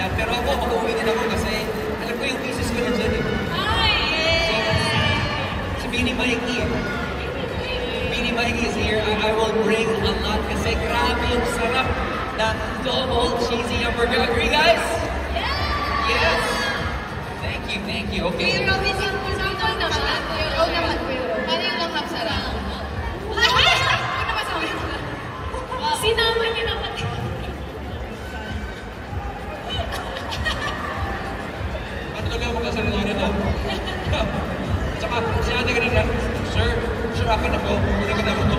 yan. Pero ako, mag-uwi din ako kasi alam ko yung thesis ko na dyan eh. Si Beanie Mikey eh. Beanie Mikey is here. I will bring a lot kasi grabe yung sarap na double cheesy hamburger. Agree guys? Yes! Thank you. Okay. Kuya Robin, sample naman. Kuya Rob naman. Paano yung langhap sarap? Ano masabi? Sinama niyo naman. Ano talaga magkasalita nito? Tsaka, si ate ka na, sir, akin ako. Hindi ka naman ito.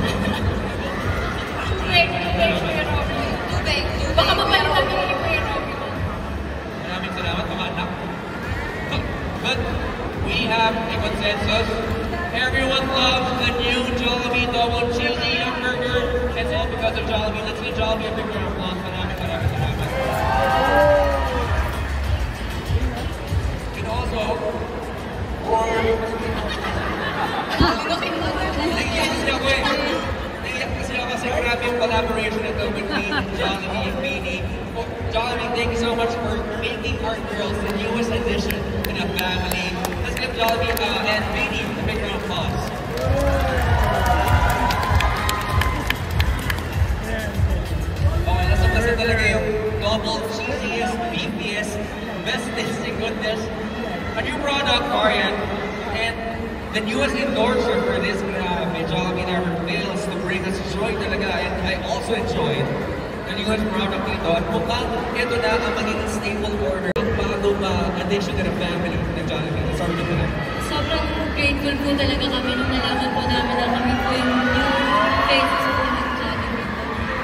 Tubig, Kuya Robin. Tubig. Baka mabalik kami ni Kuya Robin. Maraming salamat, mga anak. But we have a consensus. Everyone loves the new Jollibee Double Cheesy Hamburger. It's all because of Jollibee. Let's give Jollibee a big round of applause. Maraming salamat. And also, naiyak kasi ako kasi grabe yung collaboration nito between Jollibee and Beanie. Jollibee, thank you so much for making our girls the newest addition in a family. Let's give Jollibee and Beanie a big round of applause. Okay, nasa talaga yung double cheesiest, beefiest, best tasting goodness. A new product, Marian, and the newest endorser for this Jollibee never fails to bring us joy talaga, and I also enjoyed the newest product nito. At mukhang ito na ang magiging staple order ng bagong addition to the family ng Jollibee. Let's start with that. Sobrang grateful po talaga kami nung nalaman po namin na kami po yung new faces po ng Jollibee.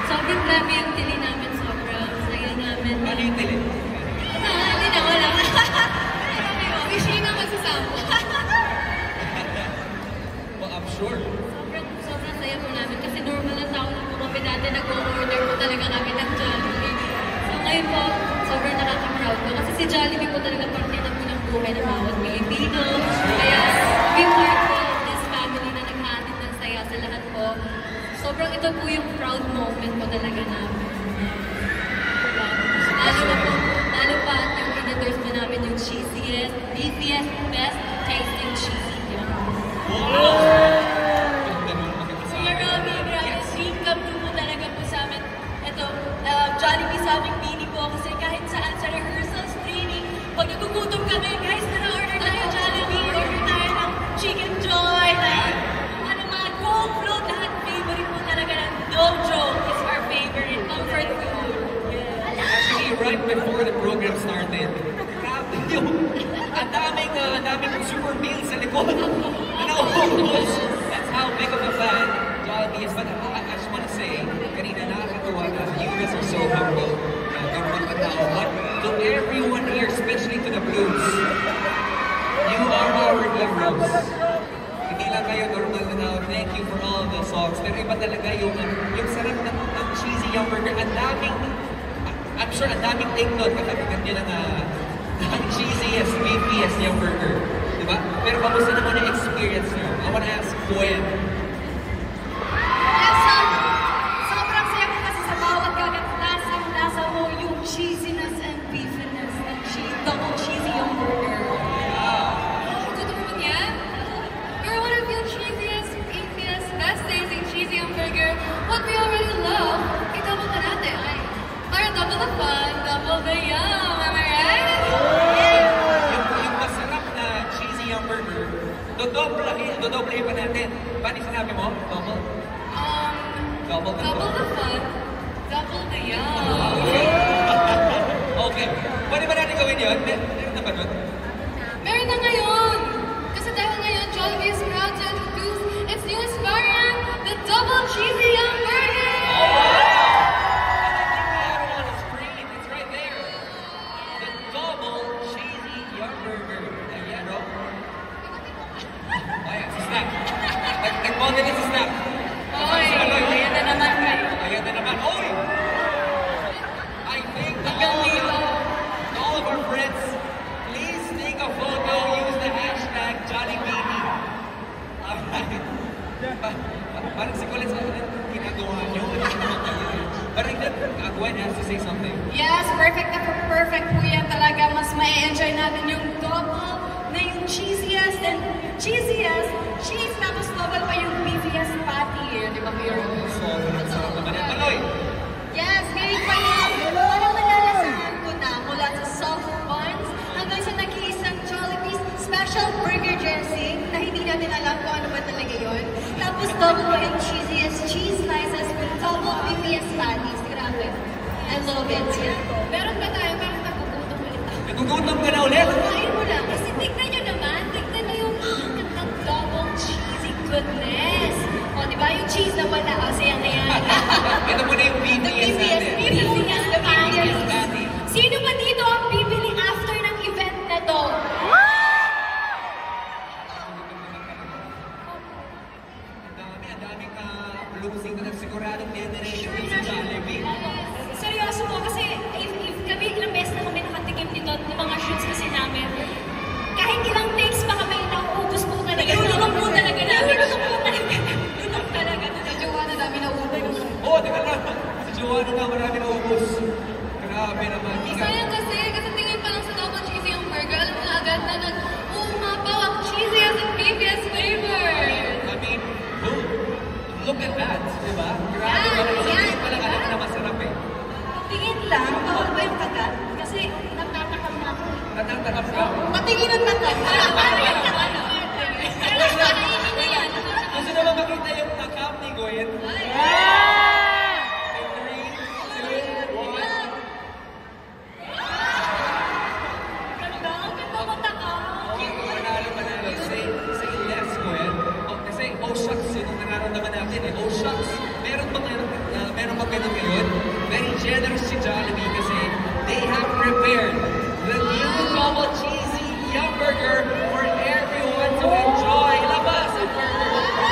Sobrang grabe yung tili namin, sobrang saya namin. Ano yung tili? Hindi na wala. Michelle na magsasama. Well, I'm sure. Sobrang saya po namin kasi normal na tao na po kami dati nag-order po talaga kami ng Jollibee. So ngayon po, sobrang nakaka-proud po kasi si Jollibee po talaga parte na po ng buhay ng bawat Pilipino. Kaya be part po of this family na naghahatid ng saya sa lahat po. Sobrang ito po yung proud moment po talaga namin. Lalo pa at yung in-endorse po namin yung cheesiest, beefiest, best tasting cheesy yum. Kuya Robin, grabe, dream come true po talaga po sa amin. Ito, Jollibee sa aming Beanie po kasi kahit saan sa rehearsals, training, pag nagugutom kami, guys, order tayo Jollibee, order tayo ng Chicken Joy, mga Coke Float, lahat favorite po talaga ng Dojo is our favorite comfort food. Actually, right before the program started, grabe yung ang daming super meals sa likod. That's how big of a fan Jollibee is. But I just want to say, kanina nakakatawa na, you guys are so humble. But to everyone here, especially to the Blues, you are our heroes. Hindi lang kayo normal na now. Thank you for all the songs. Pero iba talaga yung sarap ng cheesy hamburger. Ang daming, I'm sure ang daming take note kakabigat nyo ng cheesiest, beefiest hamburger. Diba? Pero kamusta naman yung experience nyo? I want to ask Gwen. Sobrang saya ko kasi sa bawat lasa mo yung cheesiness and beefiness ng double cheesy hamburger. Gusto mo yan? Girl, what if yung cheesiest, beefiest, best tasting cheesy hamburger, what we already love, i-double na natin. Para double the fun, double the yum, am I right? Yung masarap na cheesy hamburger, dodoblehin pa natin. Paano sinabi mo? Double? Double the fun, double the yum. Okay. Pwede ba natin gawin yun? Meron na ba nun? Meron na ngayon! Kasi dahil ngayon, Jollibee is proud to introduce its newest variant, the double cheesy hamburger! It's right there. The double cheesy hamburger. Ayan, no? Ayan, si Snap. Nag-model na si Snap. Oy, ayan na naman kayo. Ayan na naman. Oy! I think all of our friends, please take a photo, use the hashtag JollyBeanie. Alright. Parang si Colin sa ginagawa nyo. Parang Gwen has to say something. Yes, perfect na perfect po yan. and cheesiest cheese, tapos double pa yung beefiest patty. Di ba kayo? Sobrang sarap naman yan. Maloy! Yes, ngayon pa yan. Parang malalasahan ko na mula sa soft buns hanggang sa nag-iisang Jollibee's special burger dressing na hindi natin alam kung ano ba talaga yun. Tapos double pa yung cheesiest cheese slices with double beefiest patties. Grabe. I love it. Meron pa tayo, parang nagugutom ulit ako. Nagugutom ka na ulit? Kumain mo lang. Kasi tignan nyo naman. Tignan nyo yung ng double cheesy goodness. O, di ba? Yung cheese na wala. O, siya na yan. Ito muna yung BTS natin. BTS, the BTS. Patty. Sino ba dito ang bibili after ng event na to? Ang daming losing na siguradong generation sa Jollibee. Seryoso po, kasi if kami ilang beses na kami nakatikim nito, ng mga shoots kasi namin, kahit ilang takes pa kami, nauubos po talaga. Lulong po talaga namin. Lulong talaga. Sa jowa na namin nauubos. Oo, teka lang. Sa Joanna na marami na ubos. Grabe naman. Sayang kasi tingin pa lang sa double cheesy yung burger, alam mo na agad na umapaw ang cheesy as in previous flavor. I mean, look at that, di ba? Grabe ba? Hindi pa lang alam na masarap eh. Tingin lang, bawal ba yung kagat? Kasi natatakam na ako. Natatakap ka? Patingin ang tatak. Ano yung tatak? Gusto naman makita yung takam ni Gwen? Very generous si Jollibee kasi they have prepared the new double cheesy Yum Burger for everyone to enjoy. Labas ang burger!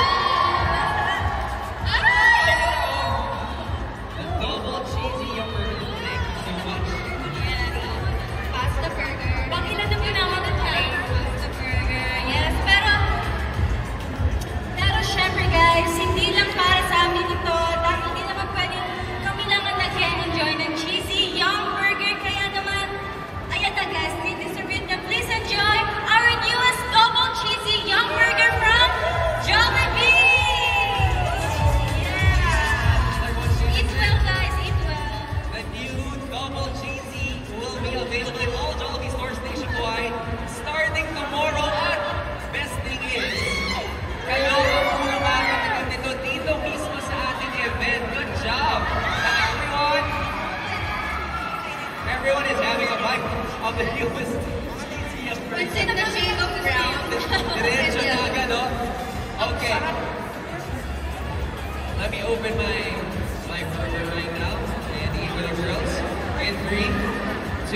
The double cheesy Yum Burger. Thank you so much. Pasta burger. Pangilan na ginawa na tayo. Pasta burger. Yes, pero syempre guys, hindi lang para sa amin ito. Dahil hindi naman pwede kami lang ang nag-enjoy ng cheesy Yum Burger. Kaya naman, ayan na guys, distribute na. Please enjoy our newest double cheesy Yum Burger from Jollibee! Yeah! Eat well guys, eat well. The new double cheesy will be available in all Jollibee stores nationwide starting tomorrow. At best thing is, kayo ang mga makakatikim nito dito mismo sa ating event. Good job, everyone! Everyone is having a bite of the newest cheesy Yum Burger. It's in the shade of brown. Diretso na agad, no? Okay. Let me open my burger right now and eat with the girls. In 3,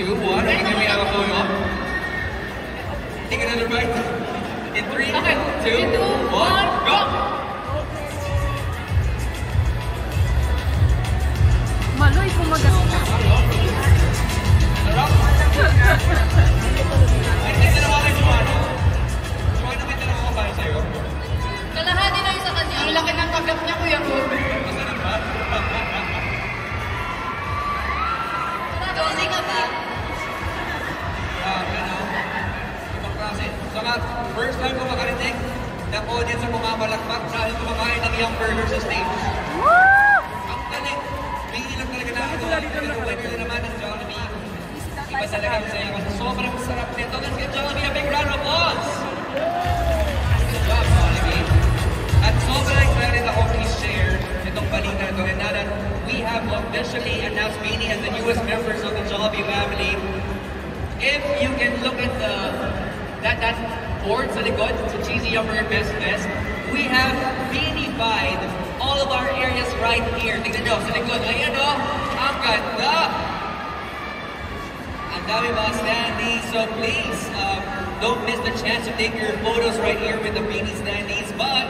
2, 1. Are you giving me a going up? Take another bite. In 3, 2, 1, go! Maloy, kumagas. Sarap! Ay, may dalawa kay Joanna. Joanna, may dalawa ka ba sa'yo? Kalahati na yung sa kanya. Ang laki ng kagat niya, Kuya Ruben. Masarap ba? Dosi ka ba? Ibang klase. Saka, first time ko makarinig ng audience ang bumabalakpak dahil kumakain ng Yum Burger sa stage. Ang galing. May ilang talaga na ito. Pero winner naman ng Jollibee. Iba talaga ang saya kasi sobrang sarap nito. Let's give Jollibee a big round of applause. Good job, Jollibee. At sobrang excited ako i-share itong balita ito. And now that we have officially announced Beanie as the newest members of the Jollibee family, if you can look at that board sa likod, sa Cheesy Yum Burger Best, we have Beanie-fied all of our areas right here. Tignan nyo, sa likod. Ayan o, ang ganda! Ang dami mga standees, so please, don't miss the chance to take your photos right here with the Beanie standees. But,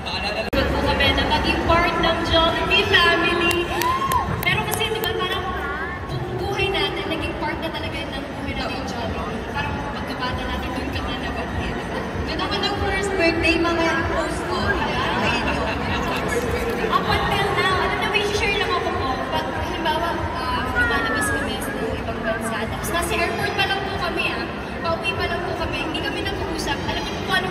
maalala Good po kami na maging part ng Jollibee family. Pero kasi, di ba, parang buhay natin, naging part na talaga ng buhay natin yung Jollibee. Parang pagkabata natin, doon ka na nag-birthday, di ba? Doon ako nag-first birthday, mga post ko. Up until now, ano na, may share lang ako po. Pag, halimbawa, lumalabas kami sa ibang bansa. Tapos nasa airport pa lang po kami, pauwi pa lang po kami. Hindi kami nag-uusap. Alam niyo po ano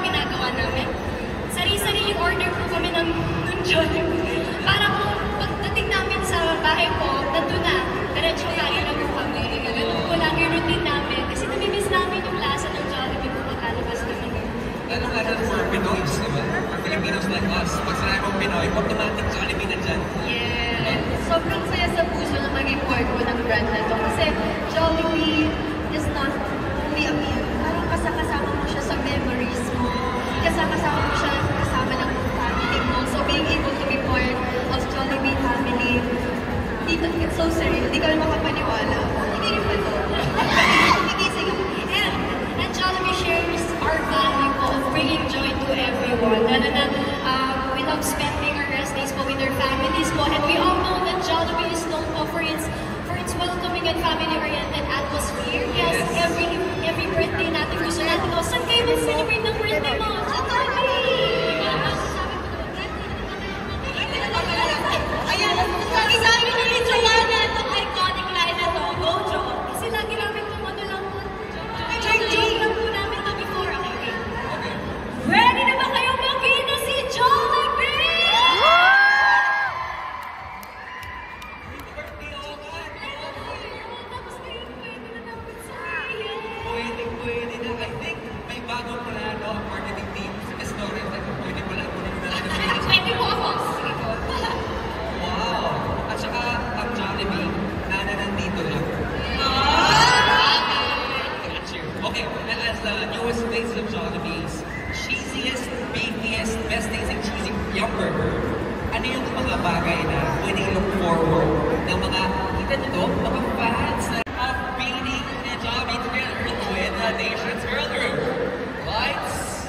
yung automatic Jollibee na dyan. Yeah. And sobrang saya sa puso na maging part ko ng brand na to. Kasi Jollibee is not only a meal. Parang kasama mo siya sa memories mo. Kasama mo siya kasama ng family mo. So being able to be part of Jollibee family, it's so surreal. Hindi ka rin makapaniwala. Hindi rin ba ito? Nagigising ako. And Jollibee shares our value of bringing joy to everyone. Lalo na we love spending our rest days po with our families po. And we all know that Jollibee is known po for its welcoming and family-oriented atmosphere. Yes, every birthday natin gusto natin, saan kayo mag-celebrate ng birthday mo? Ayan, lagi sa akin ni Joanna itong iconic line na to, Go Jo. Kasi lagi namin kumano lang po. Joke lang po namin to before. Okay. Ready na ba kayo makita si Jollibee? Tapos kayo pwede na namin sabihin. Pwede na. I think may bagong plano ang marketing team sa Astoria. Pwede pala ako ng Pwede po ako. Sige po. Wow! At saka ang Jollibee, nandito lang. Okay, and as the newest faces of Jollibee's cheesiest, beefiest, best tasting cheesy yum burger, ano yung mga bagay na pwede i-look forward ng mga, kita nyo to, mga fans of beating and Jollibee together with the nation's girl group. Lights,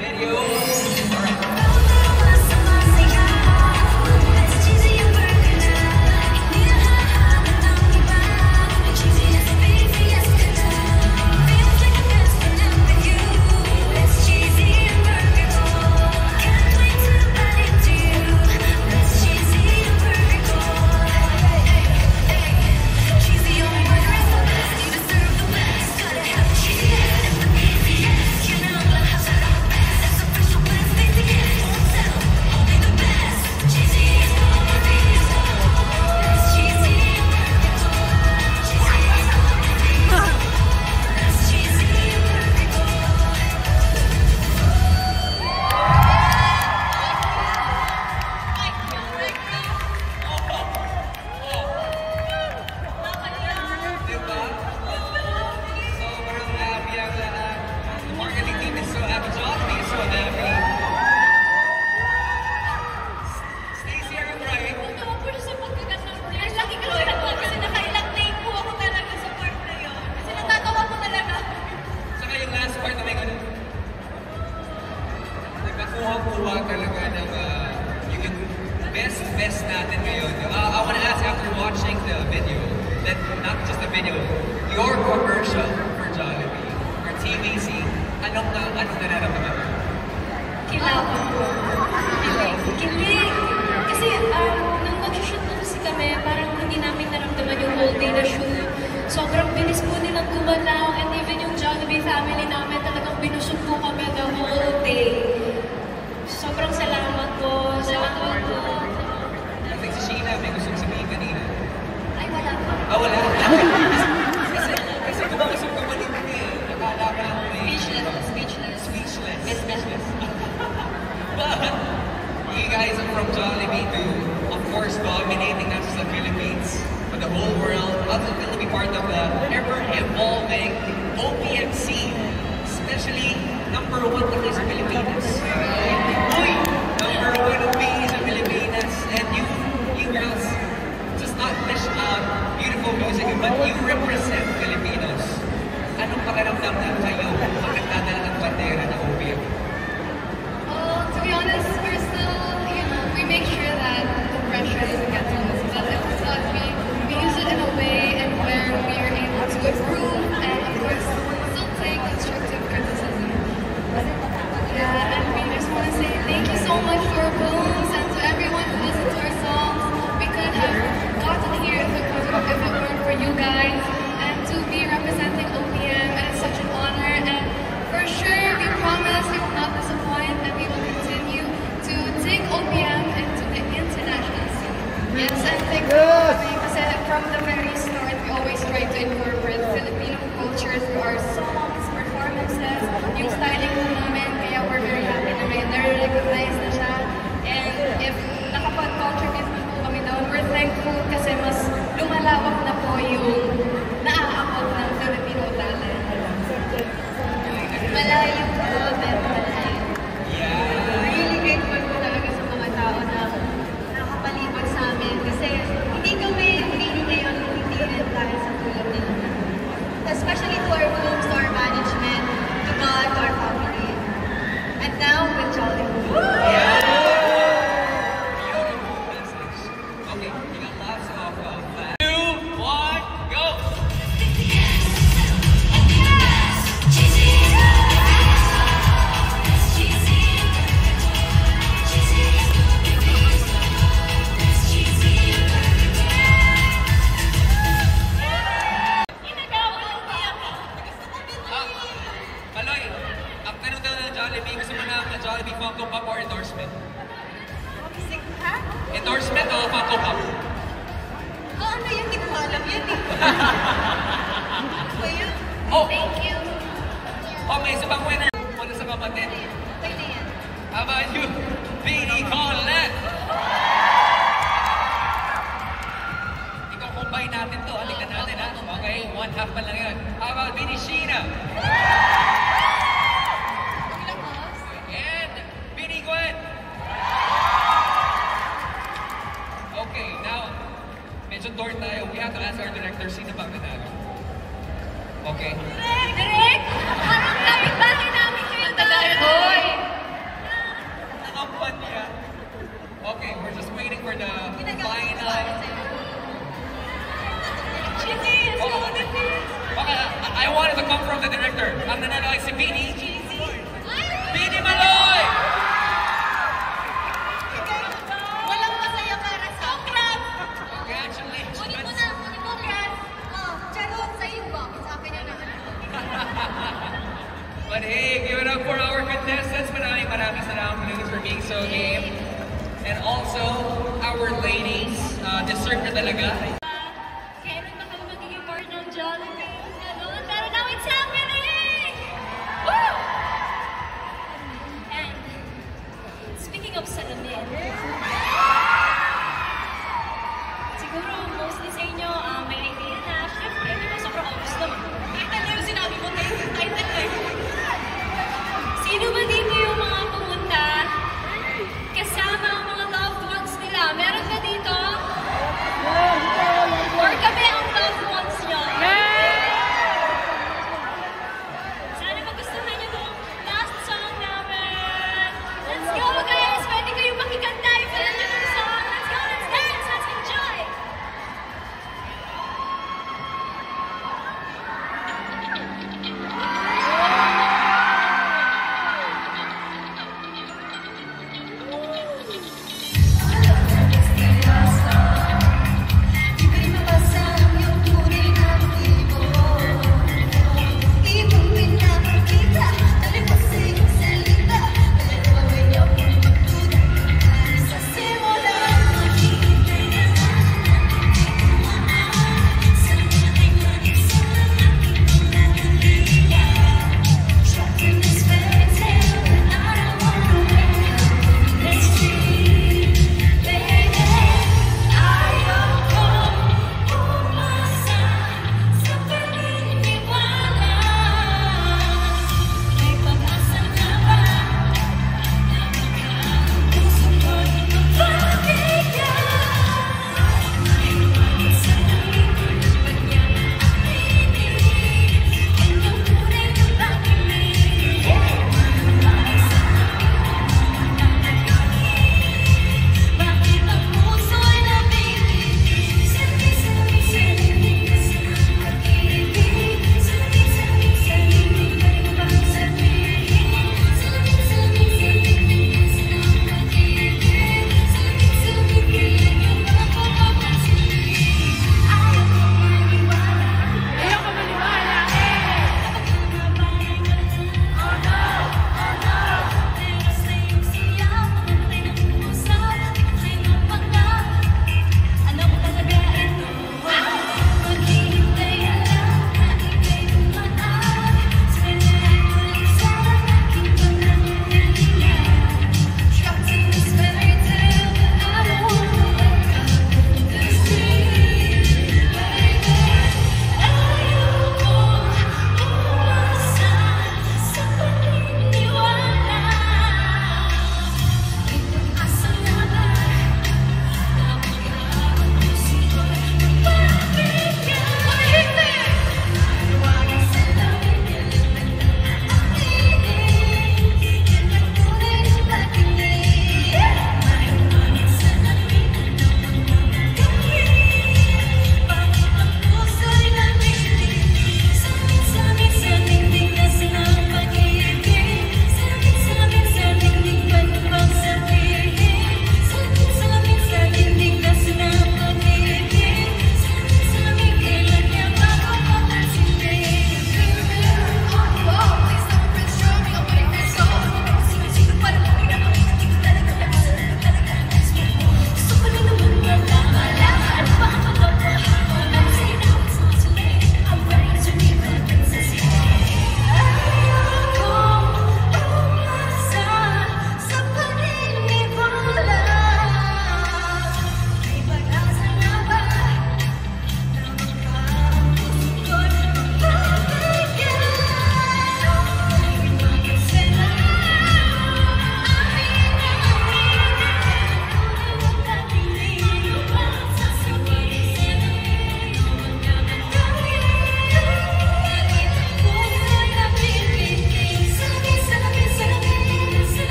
videos, alright. Kuha talaga ng yung best natin ngayon. I want to ask, after watching the video, that not just the video, your commercial for Jollibee, for TVC, anong nararamdaman mo? Kailangan po. Kilig. Kasi nung mag-shoot na kasi kami, parang hindi namin naramdaman yung whole day na shoot. Sobrang bilis po nilang gumalaw, and even yung Jollibee family namin talagang binusog po kami the whole day. Sobrang salamat po. Salamat po. I think si Sheena may gustong sabihin kanina. Ay, wala po. Wala? kasi gusto ko manipin eh. Nakala ka ako eh. Speechless. But, you guys are from Jollibee to, of course, dominating not just the Philippines, but the whole world. Also, to be part of the ever-evolving OPM scene. Especially, #1 kami sa Pilipinas. #1 OPM sa Pilipinas. And you girls, just not beautiful music, but you represent Filipinos. Anong pakiramdam din kayo pag nagdadala ng bandera ng OPM? To be honest, we're still, we make sure that the pressure doesn't get to us. But it's we use it in a way and where we are able to improve and, of course, still take constructive criticism. Yeah, and we just want to say thank you so much to our Booms and to everyone who listens to our songs. We could have gotten here if it weren't for you guys. And to be representing OPM, and it's such an honor. Jollibee, gusto mo ng Jollibee Funko Pop or endorsement? Ha? Endorsement o Funko Pop? Ano yan? Hindi ko alam yan eh. Ano ba yan? Oh! Thank you. Oh, may isa pang winner. Wala sa kapatid. Okay na yan. How about you, Beanie Colette? Ikaw, combine natin to. Halika natin, ha? Okay, 1/2 pa lang yun. How about Beanie Sheena? And Beanie Gwen? Okay, now, medyo torn tayo. We have to ask our director, sino ba ang nanalo? Okay. Direk! Parang kapit-bahay namin kayo hoy! Nakapan niya. Okay, we're just waiting for the final. Cheesy! Baka, I wanted to come from the director. Ang nanalo ay si Beanie. Beanie Maloy! Walang masaya para sa congrats! Congratulations! Kunin mo na, congrats! Charot, sa'yo ba? Sa akin yan naman. But hey, give it up for our contestants. Maraming salamat Blues for being so game. And also, our ladies, deserve na talaga. Kailan ba kami magiging part ng Jollibee? Ganun, pero now it's happening! Woo! And, speaking of salamin, siguro mostly sa inyo, may idea na, syempre, di ba sobrang obvious naman. Title na yung sinabi mo, title eh. Sino ba dito yung mga pumunta kasama ang mga loved ones nila? Meron ba dito?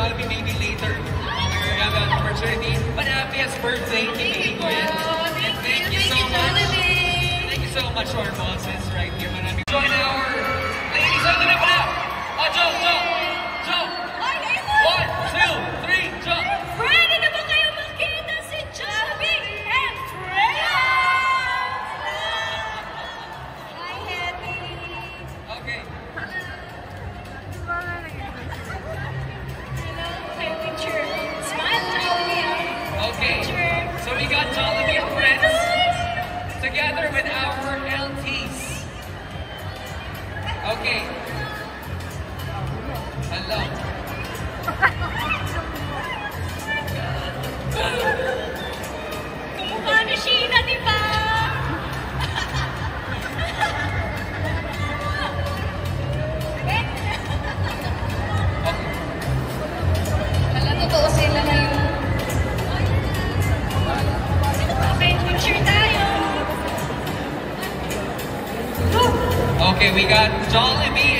Jollibee maybe later. We have an opportunity. But happiest birthday to Baby Gwen. And thank you so much. Thank you so much to our bosses right here. Maraming join our ladies on the level now. Oh, Joe. 1, 2, 3, Joe. Ready na ba kayo makita si Jollibee and Friends? Hi, Happy. Okay. Hello, okay, picture. Smile, Jollibee. Okay. So we got Jollibee and Friends together with our LTs. Okay. Hello. Kumukha ni Sheena, di ba? Okay. Wala, totoo sila ngayon. Okay, picture tayo. Okay, we got Jollibee